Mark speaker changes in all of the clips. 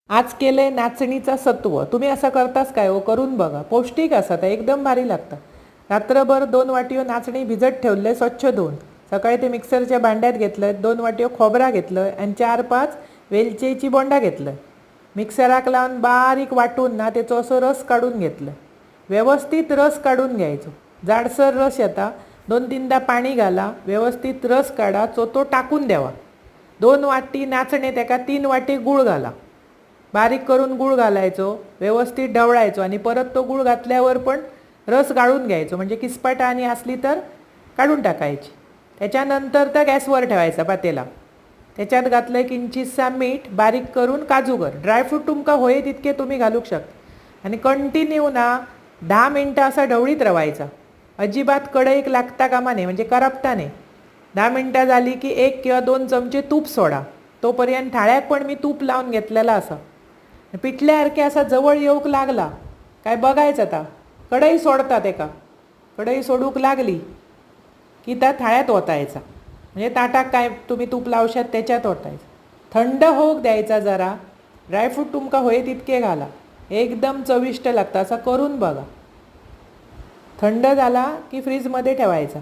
Speaker 1: आज केलंय नाचणीचा सत्व. तुम्ही असं करताच काय हो? करून बघा. पौष्टिक असतात, एकदम भारी लागतं. रात्रभर 2 वाटी नाचणी भिजत ठेवले, स्वच्छ धुवून. सकाळी ते मिक्सरच्या भांड्यात घेतलं, 2 वाटी खोबरा घेतलं आणि 4-5 वेलचीची बोंडा घेतलं. मिक्सराक लावून बारीक वाटून ना त्याचो असं रस काढून घेतलं. व्यवस्थित रस काढून घ्यायचो. जाडसर रस येता. 2-3दा पाणी घाला, व्यवस्थित रस काढा, चोतो टाकून द्यावा. 2 वाटी नाचणे त्याका 3 वाटी गूळ घाला. बारीक करून गूळ घालायचो, व्यवस्थित ढवळायचो आणि परत तो गूळ घातल्यावर पण रस गाळून घ्यायचो, म्हणजे किसपाटा आणि असली तर काढून टाकायची. त्याच्यानंतर त्या गॅसवर ठेवायचा पातेला. त्याच्यात घातलं किंचितसा मीठ, बारीक करून काजूगर, ड्रायफ्रूट तुमका होय तितके तुम्ही घालूक शकता. आणि कंटिन्यू ना 10 मिनटं असा ढवळीत रवायचा. अजिबात कढईक लागता कामा नये, म्हणजे करपता नाही. 10 मिनटं झाली की 1 किंवा 2 चमचे तूप सोडा. तोपर्यंत थाळ्याक पण मी तूप लावून घेतलेला असा. पिठल्यासारखे असा जवळ येऊक लागला काय बघायचं. आता कढई सोडतात एका, कढई सोडूक लागली की त्या थाळ्यात ओतायचा, म्हणजे ताटाक काय तुम्ही तूप लावशात त्याच्यात ओतायचं. थंड होऊक द्यायचा जरा. ड्रायफ्रूट तुमका होय तितके घाला, एकदम चविष्ट लागतं. असं करून बघा. थंड झाला की फ्रीजमध्ये ठेवायचा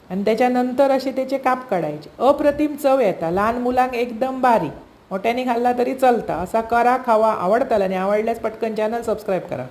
Speaker 1: आणि त्याच्यानंतर असे त्याचे काप काढायचे. अप्रतिम चव येता. लहान मुलांक एकदम भारी. मोठ्याने खाल्ला तरी चालता. असा करा, खावा, आवडताला आणि आवडल्यास पटकन चॅनल सबस्क्राईब करा.